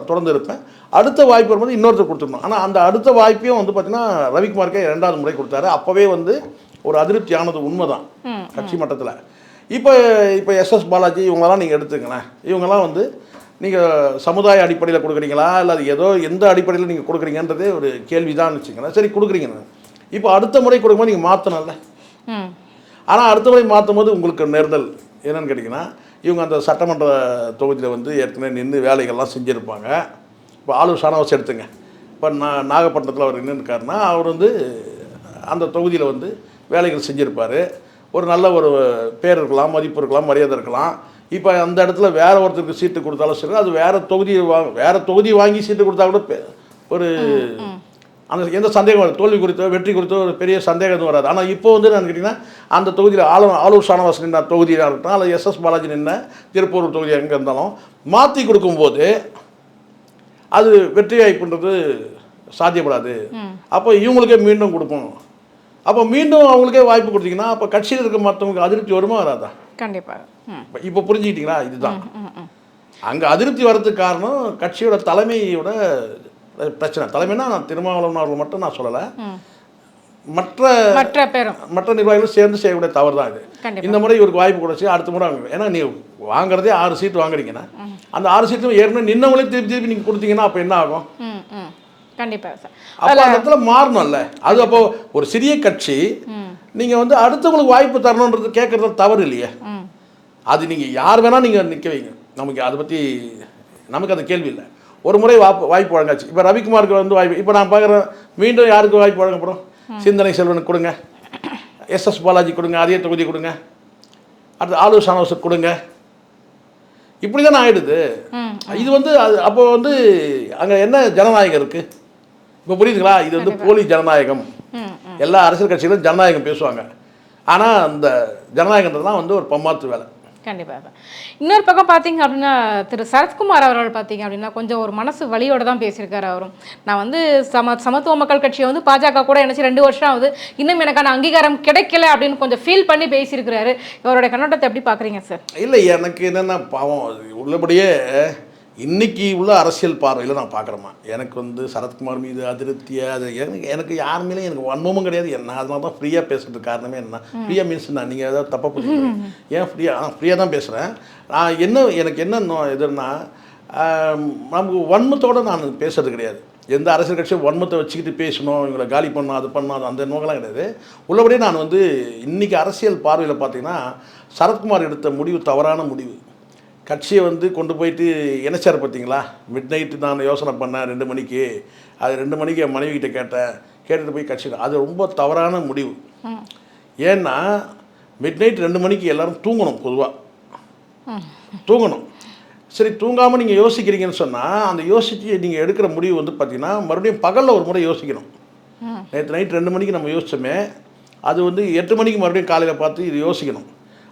[SPEAKER 1] தொடர்ந்து இருப்பேன், அடுத்த வாய்ப்பு வரும்போது இன்னொருத்தர் கொடுத்துருந்தோம். ஆனால் அந்த அடுத்த வாய்ப்பையும் வந்து பார்த்திங்கன்னா ரவிக்குமாருக்கே 2வது முறை கொடுத்தாரு. அப்போவே வந்து ஒரு அதிருப்தியானது உண்மை தான் கட்சி மட்டத்தில். இப்போ எஸ்எஸ் பாலாஜி இவங்கெல்லாம் நீங்கள் எடுத்துக்கங்களேன், இவங்கெல்லாம் வந்து நீங்கள் சமுதாய அடிப்படையில் கொடுக்குறீங்களா இல்லை அது ஏதோ எந்த அடிப்படையில் நீங்கள் கொடுக்குறீங்கன்றதே ஒரு கேள்வி தான் வச்சுக்கங்களேன். சரி கொடுக்குறீங்க, இப்போ அடுத்த முறை கொடுக்கும்போது நீங்கள் மாற்றணும்ல. ஆனால் அடுத்த முறை மாற்றும் போது உங்களுக்கு நேர்தல் என்னென்னு கேட்டிங்கன்னா, இவங்க அந்த சட்டமன்ற தொகுதியில் வந்து ஏற்கனவே நின்று வேலைகள்லாம் செஞ்சுருப்பாங்க. இப்போ ஆலூர் ஷானவாஸ் எடுத்துங்க, இப்போ நாகப்பட்டினத்தில் அவர் நின்று இருக்காருன்னா அவர் வந்து அந்த தொகுதியில் வந்து வேலைகள் செஞ்சுருப்பார், ஒரு நல்ல ஒரு பேர் இருக்கலாம், மதிப்பு இருக்கலாம், மரியாதை இருக்கலாம். இப்போ அந்த இடத்துல வேறு ஒருத்தருக்கு சீட்டு கொடுத்தாலும் சரி, அது வேறு தொகுதி வாங்கி சீட்டு கொடுத்தா கூட ஒரு அந்த எந்த சந்தேகம் வராது, தோல்வி குறித்தோ வெற்றி குறித்தோ ஒரு பெரிய சந்தேகம் எதுவும் வராது. ஆனால் இப்போ வந்து நான் கேட்டிங்கன்னா அந்த தொகுதியில் ஆலூர் ஷானவாஸ் நின்ற தொகுதியாக இருக்கட்டும், அல்லது எஸ்எஸ் பாலாஜி நின்ற திருப்பூர் தொகுதி எங்கே இருந்தாலும் மாற்றி கொடுக்கும்போது அது வெற்றி வாய்ப்புன்றது சாத்தியப்படாது. அப்போ இவங்களுக்கே மீண்டும் கொடுப்போம். அப்போ மீண்டும் அவங்களுக்கே வாய்ப்பு கொடுத்தீங்கன்னா அப்போ கட்சியில் இருக்க மற்றவங்களுக்கு அதிருப்தி வருமா வராதா? கண்டிப்பாக. இப்போ புரிஞ்சுக்கிட்டீங்களா? இதுதான் அங்கே அதிருப்தி வர்றதுக்கு காரணம் கட்சியோட தலைமையோட பிரச்சனை. தலைமைன்னா நான் திருமாவளவன் அவர்கள் மட்டும் நான் சொல்லலை, மற்ற நிர்வாகிகளும் சேர்ந்து செய்யக்கூடிய தவறு தான் இது. இந்த முறை இவருக்கு வாய்ப்பு கொடுத்து அடுத்த முறை வாங்க, ஏன்னா நீ வாங்குறதே 6 சீட்டு வாங்குறீங்கன்னா அந்த 6 சீட்டும் ஏற்கனவே நின்னவங்களே திருப்பி நீங்கள் கொடுத்தீங்கன்னா அப்போ என்ன ஆகும்?
[SPEAKER 2] கண்டிப்பாக சார்,
[SPEAKER 1] அப்போ அந்த இடத்துல மாறணும்ல. அது அப்போ ஒரு சிறிய கட்சி நீங்கள் வந்து அடுத்தவங்களுக்கு வாய்ப்பு தரணுன்றது கேட்குறது தவறு இல்லையே. அது நீங்கள் யார் வேணால் நீங்கள் நிற்க வைங்க, நமக்கு அதை பற்றி நமக்கு அந்த கேள்வி இல்லை. ஒரு முறை வாய்ப்பு வழங்காச்சு. இப்போ ரவிக்குமாருக்கு வந்து வாய்ப்பு, இப்போ நான் பார்க்குறேன் மீண்டும் யாருக்கு வாய்ப்பு வழங்கப்படும்? சிந்தனை செல்வனுக்கு கொடுங்க, எஸ்எஸ் பாலாஜி கொடுங்க, அதே தொகுதி கொடுங்க, அடுத்து ஆலூர் ஷானவாஸுக்கு கொடுங்க. இப்படி தானே ஆகிடுது இது வந்து. அது அப்போ வந்து அங்கே என்ன ஜனநாயகம் இருக்குது? இப்போ புரியுதுங்களா? இது வந்து போலி ஜனநாயகம். எல்லா அரசியல் கட்சிகளும் ஜனநாயகம் பேசுவாங்க, ஆனால் அந்த ஜனநாயகன்றதுலாம் வந்து ஒரு பம்மாத்து வேலை.
[SPEAKER 2] கண்டிப்பாக. இன்னொரு பக்கம் பார்த்தீங்க அப்படின்னா திரு சரத்குமார் அவர்கள் பார்த்தீங்க அப்படின்னா கொஞ்சம் ஒரு மனசு வலியோட தான் பேசியிருக்காரு அவரும். நான் வந்து சமத்துவ மக்கள் கட்சியை வந்து பாஜக கூட நினச்சி 2 வருஷம் ஆகுது, இன்னும் எனக்கான அங்கீகாரம் கிடைக்கல அப்படின்னு கொஞ்சம் ஃபீல் பண்ணி பேசியிருக்கிறாரு. இவருடைய கண்ணோட்டத்தை எப்படி பார்க்குறீங்க சார்?
[SPEAKER 1] இல்லை, எனக்கு என்னென்னா பாவம் உள்ளபடியே இன்றைக்கி உள்ள அரசியல் பார்வையில் நான் பார்க்குறேம்மா. எனக்கு வந்து சரத்குமார் மீது அதிருப்தியாக அது எனக்கு யார் மேலேயும் எனக்கு வன்மமும் கிடையாது. என்ன அதனால தான் ஃப்ரீயாக பேசுகிறதுக்கு காரணமே என்ன, ஃப்ரீயாக மீன்ஸ் நான் நீங்கள் ஏதாவது தப்பாக புரிஞ்சுக்கிறீங்க. ஏன் ஃப்ரீயாக தான் பேசுகிறேன். நான் எனக்கு என்ன இதுன்னா நமக்கு வன்மத்தோடு நான் பேசுறது கிடையாது. எந்த அரசியல் கட்சியும் வன்மத்தை வச்சுக்கிட்டு பேசணும், இவங்களை காலி பண்ணணும், அது பண்ணணும், அந்த நோக்கெல்லாம் கிடையாது. உள்ளபடியே நான் வந்து இன்றைக்கி அரசியல் பார்வையில் பார்த்தீங்கன்னா சரத்குமார் எடுத்த முடிவு தவறான முடிவு. கட்சியை வந்து கொண்டு போயிட்டு இணைச்சார் பார்த்தீங்களா, மிட் நைட்டு நான் யோசனை பண்ணேன் 2 மணிக்கு, அது 2 மணிக்கு என் மனைவிக்கிட்ட கேட்டுட்டு போய் கட்சி, அது ரொம்ப தவறான முடிவு. ஏன்னா மிட் நைட் 2 மணிக்கு எல்லோரும் தூங்கணும், பொதுவாக தூங்கணும். சரி, தூங்காமல் நீங்கள் யோசிக்கிறீங்கன்னு சொன்னால் அந்த யோசித்து நீங்கள் எடுக்கிற முடிவு வந்து பார்த்திங்கன்னா மறுபடியும் பகலில் ஒரு முறை யோசிக்கணும். நேற்று நைட் 2 மணிக்கு நம்ம யோசித்தோமே, அது வந்து 8 மணிக்கு மறுபடியும் காலையில் பார்த்து இது யோசிக்கணும்.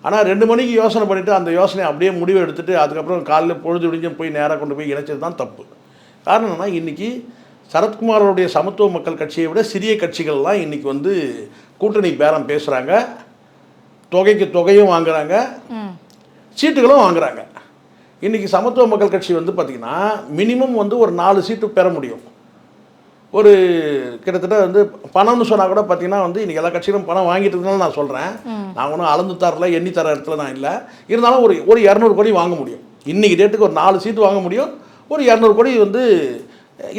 [SPEAKER 1] ஆனால் 2 மணிக்கு யோசனை பண்ணிவிட்டு அந்த யோசனையை அப்படியே முடிவு எடுத்துகிட்டு அதுக்கப்புறம் காலையில் பொழுது விடிஞ்சு போய் நேராக கொண்டு போய் இணைச்சது தான் தப்பு. காரணம் என்னன்னா, இன்றைக்கி சரத்குமாரோடைய சமத்துவ மக்கள் கட்சியை விட சிறிய கட்சிகள்லாம் இன்றைக்கி வந்து கூட்டணி பேரம் பேசுகிறாங்க, தொகைக்கு தொகையும் வாங்குகிறாங்க, சீட்டுகளும் வாங்குகிறாங்க. இன்றைக்கி சமத்துவ மக்கள் கட்சி வந்து பார்த்திங்கன்னா மினிமம் வந்து ஒரு 4 சீட்டு பெற முடியும். ஒரு கிட்டத்தட்ட வந்து பணம்னு சொன்னால் கூட பார்த்தீங்கன்னா வந்து இன்றைக்கி எல்லா கட்சிகளும் பணம் வாங்கிட்டு இருந்தாலும் நான் சொல்கிறேன், நான் ஒன்றும் அளந்து தரல எண்ணி தர இடத்துல நான் இல்லை. இருந்தாலும் ஒரு 200 கோடி வாங்க முடியும். இன்றைக்கி டேட்டுக்கு ஒரு 4 சீட்டு வாங்க முடியும். ஒரு 200 கோடி வந்து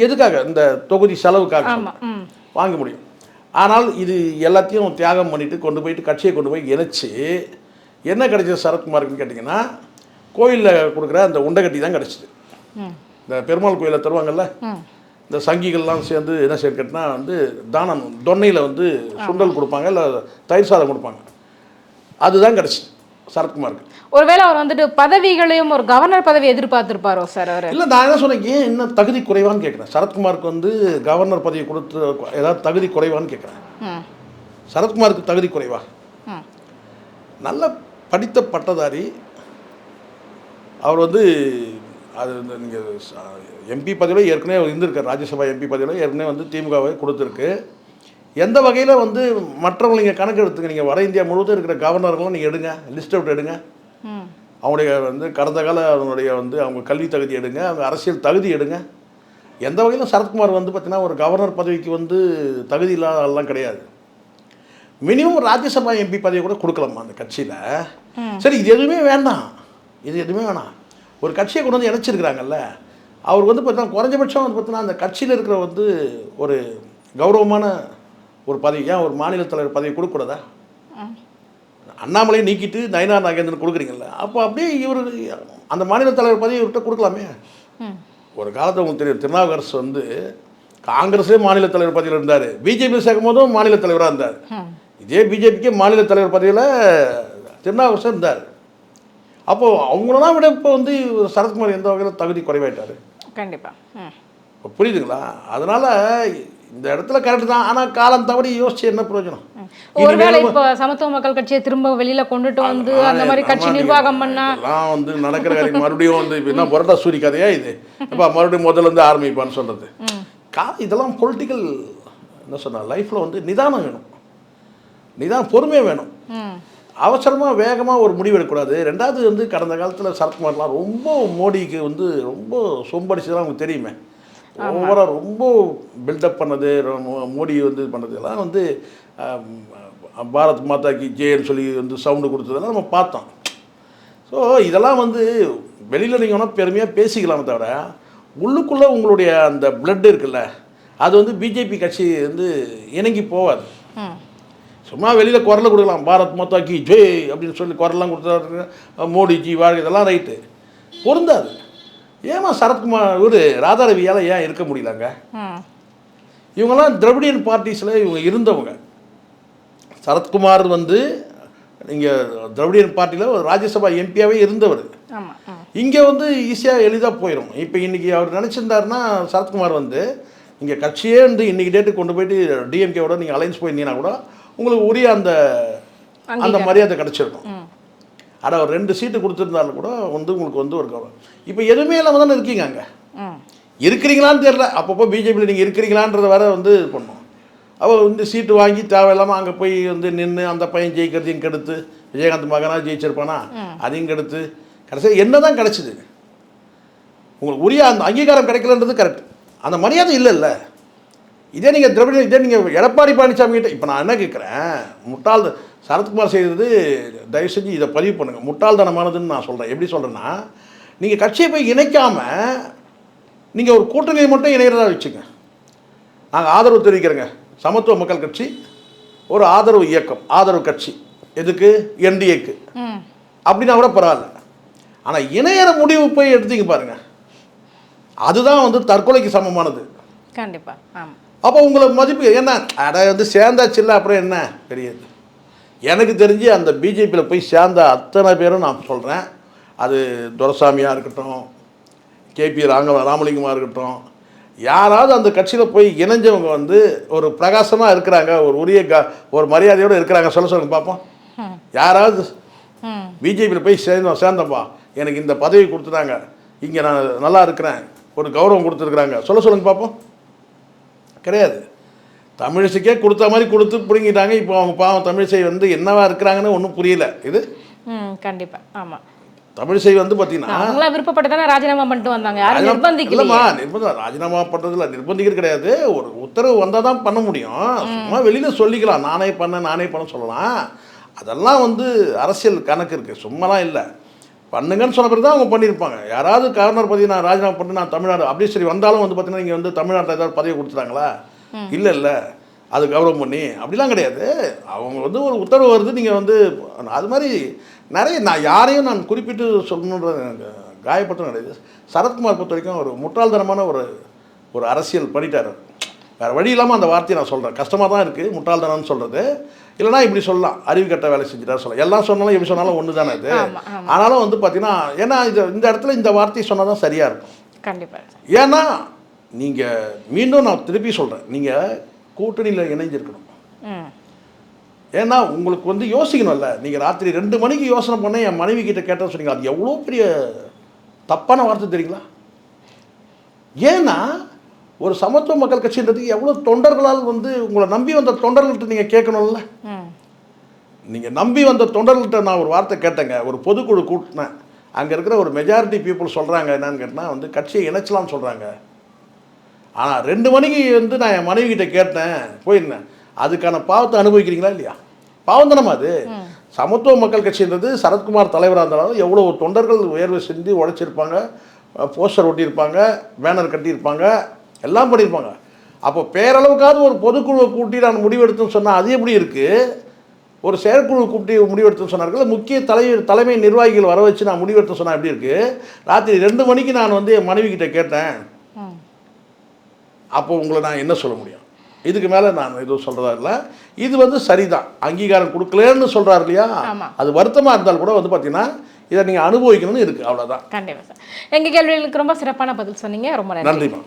[SPEAKER 1] எதுக்காக, இந்த தொகுதி செலவுக்காக வாங்க முடியும். ஆனால் இது எல்லாத்தையும் தியாகம் பண்ணிவிட்டு கொண்டு போயிட்டு கட்சியை கொண்டு போய் இணைச்சி என்ன கிடைச்சது சரத்குமாருக்குன்னு கேட்டிங்கன்னா, கோயிலில் கொடுக்குற அந்த உண்டகட்டி தான் கிடச்சிது. இந்த பெருமாள் கோயிலில் தருவாங்கல்ல, இந்த சங்கிகள்லாம் சேர்ந்து என்ன சேர்க்கட்டுனா வந்து தானம் தொன்னையில் வந்து சுண்டல் கொடுப்பாங்க, இல்லை தயிர் சாதம் கொடுப்பாங்க. அதுதான் கிடச்சி சரத்குமாருக்கு.
[SPEAKER 2] ஒருவேளை அவர் வந்துட்டு பதவிகளையும் ஒரு கவர்னர் பதவி எதிர்பார்த்துருப்பாரோ சார் அவர்? இல்லை,
[SPEAKER 1] நான் என்ன சொன்னேன், ஏன் என்ன தகுதி குறைவான்னு கேட்குறேன். சரத்குமாருக்கு வந்து கவர்னர் பதவி கொடுத்து ஏதாவது தகுதி குறைவான்னு கேட்குறேன். சரத்குமாருக்கு தகுதி குறைவா? நல்ல படித்த பட்டதாரி அவர். வந்து அது நீங்கள் எம்பி பதவியில் ஏற்கனவே இருந்திருக்கார், ராஜ்யசபா எம்பி பதவியில் ஏற்கனவே வந்து திமுகவை கொடுத்துருக்கு. எந்த வகையில் வந்து மற்றவங்க நீங்கள் கணக்கு எடுத்துங்க, நீங்கள் வட இந்தியா முழுவதும் இருக்கிற கவர்னர்களும் நீங்கள் எடுங்க, லிஸ்ட் அவுட் எடுங்க, அவங்களுடைய வந்து கடந்த கால அவங்களுடைய வந்து அவங்க கல்வி தகுதி எடுங்க, அவங்க அரசியல் தகுதி எடுங்க. எந்த வகையிலும் சரத்குமார் வந்து பார்த்திங்கன்னா ஒரு கவர்னர் பதவிக்கு வந்து தகுதி இல்லாத ஆள்லாம் கிடையாது. மினிமம் ராஜ்யசபா எம்பி பதவி கூட கொடுக்கலாமா அந்த கட்சியில்? சரி, இது எதுவுமே வேண்டாம், இது எதுவுமே வேணாம். ஒரு கட்சியை கொண்டு வந்து இணைச்சிருக்கிறாங்கல்ல, அவர் வந்து பார்த்தீங்கன்னா குறைஞ்சபட்சம் வந்து பார்த்தீங்கன்னா அந்த கட்சியில் இருக்கிற வந்து ஒரு கௌரவமான ஒரு பதவி, ஏன் ஒரு மாநில தலைவர் பதவி கொடுக்கக்கூடாதா? அண்ணாமலையை நீக்கிட்டு நயினார் நாகேந்திரன் கொடுக்குறீங்கல்ல, அப்போ அப்படியே இவர் அந்த மாநில தலைவர் பதவி இவர்கிட்ட கொடுக்கலாமே. ஒரு காலத்தில் உங்களுக்கு தெரியும், திருநாவுக்கரசு வந்து காங்கிரஸே மாநில தலைவர் பதவியில் இருந்தார், பிஜேபி சேர்க்கும் போதும் மாநில தலைவராக இருந்தார். இதே பிஜேபிக்கே மாநில தலைவர் பதவியில் திருநாவுக்கரசு இருந்தார். அப்போது அவங்களெல்லாம் விட இப்போ வந்து சரத்குமார் எந்த வகையில் தகுதி குறைவாயிட்டார்?
[SPEAKER 2] கண்டிப்பாக.
[SPEAKER 1] இப்போ புரியுதுங்களா? அதனால் இந்த இடத்துல கரெக்டு தான். ஆனால் காலம் தவறி யோசிச்சு என்ன பிரயோஜனம்?
[SPEAKER 2] ஒருவேளை இப்போ சமத்துவ மக்கள் கட்சியை திரும்ப வெளியில கொண்டுட்டு வந்து அந்த மாதிரி கட்சி நிர்வாகம் பண்ணா
[SPEAKER 1] எல்லாம் வந்து நடக்கிற காரியம். மறுபடியும் வந்து இப்போ என்ன புரட்டா சூரி கதையா இது? இப்போ மறுபடியும் முதல்ல இருந்து ஆரம்பிப்பான்னு சொல்கிறது. இதெல்லாம் பொலிட்டிக்கல் என்ன சொன்னா, லைஃப்பில் வந்து நிதானம் வேணும், பொறுமை வேணும். அவசரமாக வேகமாக ஒரு முடிவு எடுக்கக்கூடாது. ரெண்டாவது வந்து கடந்த காலத்தில் சரத்குமார்லாம் ரொம்ப மோடிக்கு வந்து ரொம்ப சொம்படிச்சதெல்லாம் அவங்களுக்கு தெரியுமே. ஓவராக ரொம்ப பில்டப் பண்ணது, மோடி வந்து பண்ணது எல்லாம் வந்து பாரத் மாதா கி ஜெயன்னு சொல்லி வந்து சவுண்டு கொடுத்ததெல்லாம் நம்ம பார்த்தோம். ஸோ இதெல்லாம் வந்து வெளியில் நீங்கள் வேணால் பெருமையாக பேசிக்கலாமே தவிர உள்ளுக்குள்ளே உங்களுடைய அந்த பிளட் இருக்குல்ல, அது வந்து பிஜேபி கட்சி வந்து இணங்கி போகாது. சும்மா வெளியில் குரலை கொடுக்கலாம், பாரத் மாதா கி ஜெய் அப்படின்னு சொல்லி குரலாம் கொடுத்தாரு, மோடிஜி வாழ்க்கை, இதெல்லாம் ரைட்டு, பொருந்தாது. ஏமா சரத்குமார் இவர் ராதாரவியால் ஏன் இருக்க முடியலங்க? இவங்கெல்லாம் திராவிடியன் பார்ட்டிஸில் இவங்க இருந்தவங்க. சரத்குமார் வந்து நீங்கள் திராவிடியன் பார்ட்டியில் ஒரு ராஜ்யசபா எம்பியாகவே இருந்தவர். இங்கே வந்து ஈஸியாக எளிதாக போயிடும். இப்போ இன்றைக்கி அவர் நினச்சிருந்தாருன்னா சரத்குமார் வந்து இங்கே கட்சியே வந்து இன்றைக்கி டேட்டு கொண்டு போயிட்டு டிஎம்கேவோட நீங்கள் அலைன்ஸ் போயிருந்தீங்கன்னா கூட உங்களுக்கு உரிய அந்த அந்த மரியாதை கிடச்சிருக்கும். ஆனால் ஒரு 2 சீட்டு கொடுத்துருந்தாலும் கூட வந்து உங்களுக்கு வந்து ஒரு கவனம். இப்போ எதுவுமே இல்லாமல் தானே இருக்கீங்க. அங்கே இருக்கிறீங்களான்னு தெரியல. அப்பப்போ பிஜேபியில் நீங்கள் இருக்கிறீங்களான்றத வேற வந்து இது பண்ணோம். அப்போ இந்த சீட்டு வாங்கி தேவையில்லாமல் அங்கே போய் வந்து நின்று அந்த பையன் ஜெயிக்கிறதையும் கெடுத்து, விஜயகாந்த் மகனாக ஜெயிச்சிருப்பானா அதையும் கெடுத்து, கடைசியாக என்ன தான் கிடச்சிது? உங்களுக்கு உரிய அந்த அங்கீகாரம் கிடைக்கலன்றது கரெக்ட். அந்த மரியாதை இல்லைல்ல. இதே நீங்கள் இதே நீங்கள் எடப்பாடி பழனிசாமி கிட்ட இப்போ நான் என்ன கேட்குறேன், முட்டாள் சரத்குமார் செய்தது தயவு செஞ்சு இதை பதிவு பண்ணுங்கள், முட்டாள்தனமானதுன்னு நான் சொல்கிறேன். எப்படி சொல்கிறேன்னா, நீங்கள் கட்சியை போய் இணைக்காமல் நீங்கள் ஒரு கூட்டணியை மட்டும் இணைகிறதா வச்சுங்க. நாங்கள் ஆதரவு தெரிவிக்கிறேங்க, சமத்துவ மக்கள் கட்சி ஒரு ஆதரவு இயக்கம், ஆதரவு கட்சி எதுக்கு, என்டிஏக்கு அப்படின்னா கூட பரவாயில்ல. ஆனால் இணையற முடிவு போய் எடுத்தீங்க பாருங்கள், அதுதான் வந்து தற்கொலைக்கு சமமானது.
[SPEAKER 2] கண்டிப்பாக. ஆமாம்.
[SPEAKER 1] அப்போ உங்களை மதிப்பு என்ன, அட வந்து சேர்ந்தாச்சு இல்லை அப்புறம் என்ன பெரியது. எனக்கு தெரிஞ்சு அந்த பிஜேபியில் போய் சேர்ந்த அத்தனை பேரும் நான் சொல்கிறேன், அது துரைசாமியாக இருக்கட்டும், கேபி ராமலிங்கமாக இருக்கட்டும், யாராவது அந்த கட்சியில் போய் இணைஞ்சவங்க வந்து ஒரு பிரகாசமாக இருக்கிறாங்க, ஒரு உரிய ஒரு மரியாதையோடு இருக்கிறாங்க, சொல்லுங்க பார்ப்போம். யாராவது பிஜேபியில் போய் சேர்ந்தப்பா எனக்கு இந்த பதவி கொடுத்துட்டாங்க, இங்கே நான் நல்லா இருக்கிறேன், ஒரு கௌரவம் கொடுத்துருக்குறாங்க, சொல்லுங்க பார்ப்போம். கிடையாது. தமிழிசைக்கே கொடுத்த மாதிரி கொடுத்து பிடுங்கிட்டாங்க. இப்போ அவங்க பாவம் தமிழிசை வந்து என்னவா இருக்கிறாங்கன்னு ஒன்றும் புரியல. இது
[SPEAKER 2] கண்டிப்பாக. ஆமாம்.
[SPEAKER 1] தமிழிசை வந்து பார்த்தீங்கன்னா
[SPEAKER 2] அவங்களா விருப்பப்பட்டு தானே ராஜினாமா பண்ணிட்டு வந்தாங்க, யாரும்
[SPEAKER 1] நிர்பந்திக்கலமா. ராஜினாமா பண்ணுறதுல நிர்பந்திக்கிறது கிடையாது. ஒரு உத்தரவு வந்தால் தான் பண்ண முடியும். சும்மா வெளியில் சொல்லிக்கலாம், நானே பண்ண சொல்லலாம். அதெல்லாம் வந்து அரசியல் கணக்கு இருக்குது, சும்மாலாம் இல்லை. பண்ணுங்கன்னு சொன்ன பிறகு தான் அவங்க பண்ணியிருப்பாங்க. யாராவது கவர்னர் பதவி நான் ராஜினாமா பண்ணி நான் தமிழ்நாடு அப்படி சரி வந்தாலும் வந்து பார்த்தீங்கன்னா இங்கே வந்து தமிழ்நாட்டில் ஏதாவது பதவி கொடுத்துட்டாங்களா? இல்லை அது கௌரவம் பண்ணி அப்படிலாம் கிடையாது. அவங்க வந்து ஒரு உத்தரவு வருது, நீங்கள் வந்து அது மாதிரி நிறைய நான் யாரையும் நான் குறிப்பிட்டு சொல்லணுன்ற காயப்பட்டம் கிடையாது. சரத்குமார் பொறுத்த வரைக்கும் ஒரு முட்டாள்தனமான ஒரு அரசியல் பண்ணிட்டார். வேறு வழி இல்லாமல் அந்த வார்த்தையை நான் சொல்கிறேன். கஷ்டமாக தான் இருக்குது முட்டாள்தனம்னு சொல்கிறது. இல்லைனா இப்படி சொல்லலாம், அறிவு கட்ட வேலை செஞ்சுட்டார் சொல்லலாம். எல்லாம் சொன்னாலும் எப்படி சொன்னாலும் ஒன்று தானே அது. ஆனாலும் வந்து பார்த்தீங்கன்னா, ஏன்னா இந்த இடத்துல இந்த வார்த்தையை சொன்னால் தான் சரியாக இருக்கும்.
[SPEAKER 2] கண்டிப்பாக.
[SPEAKER 1] ஏன்னா நீங்கள் மீண்டும் நான் திருப்பி சொல்கிறேன், நீங்கள் கூட்டணியில் இணைஞ்சிருக்கணும். ஏன்னா உங்களுக்கு வந்து யோசிக்கணும்ல. நீங்கள் ராத்திரி 2 மணிக்கு யோசனை பண்ண என் மனைவி கிட்ட கேட்டேன்னு சொன்னீங்க, அது எவ்வளோ பெரிய தப்பான வார்த்தை தெரியுங்களா? ஏன்னா ஒரு சமத்துவ மக்கள் கட்சின்றதுக்கு எவ்வளோ தொண்டர்களால் வந்து உங்களை நம்பி வந்த தொண்டர்கள்ட்ட நீங்கள் கேட்கணும்ல. நீங்கள் நம்பி வந்த தொண்டர்கள்ட்ட நான் ஒரு வார்த்தை கேட்டேங்க, ஒரு பொதுக்குழு கூட்டினேன். அங்கே இருக்கிற ஒரு மெஜாரிட்டி பீப்புள் சொல்கிறாங்க என்னன்னு கேட்டால் வந்து கட்சியை இணைச்சலாம்னு சொல்கிறாங்க. ஆனால் 2 மணிக்கு வந்து நான் என் மனைவி கிட்ட கேட்டேன், போயிருந்தேன். அதுக்கான பாவத்தை அனுபவிக்கிறீங்களா இல்லையா? பாவம் தானமா அது. சமத்துவ மக்கள் கட்சின்றது சரத்குமார் தலைவராக இருந்தாலும் எவ்வளோ தொண்டர்கள் உயர்வு செஞ்சு உழைச்சிருப்பாங்க, போஸ்டர் ஒட்டியிருப்பாங்க, பேனர் கட்டியிருப்பாங்க, எல்லாம் பண்ணியிருப்பாங்க. அப்போ பேரளவுக்காவது ஒரு பொதுக்குழுவை கூட்டி நான் முடிவெடுத்துன்னு சொன்னால் அது எப்படி இருக்குது? ஒரு செயற்குழு கூட்டி முடிவெடுத்துன்னு சொன்னார்கள், முக்கிய தலைமை நிர்வாகிகள் வர வச்சு நான் முடிவெடுத்து சொன்னால் எப்படி இருக்குது? ராத்திரி 2 மணிக்கு நான் வந்து என் மனைவி கிட்ட கேட்டேன். அப்போ உங்களை நான் என்ன சொல்ல முடியும்? இதுக்கு மேலே நான் எதுவும் சொல்கிறதா இல்லை. இது வந்து சரிதான், அங்கீகாரம் கொடுக்கலன்னு சொல்கிறார் இல்லையா? அது வருத்தமாக இருந்தால் கூட வந்து பார்த்தீங்கன்னா இதை நீங்கள் அனுபவிக்கணும்னு இருக்குது, அவ்வளோதான்.
[SPEAKER 2] கண்டிப்பாக சார். எங்கள் கேள்விகளுக்கு ரொம்ப சிறப்பான பதில் சொன்னீங்க, ரொம்ப நன்றிமா.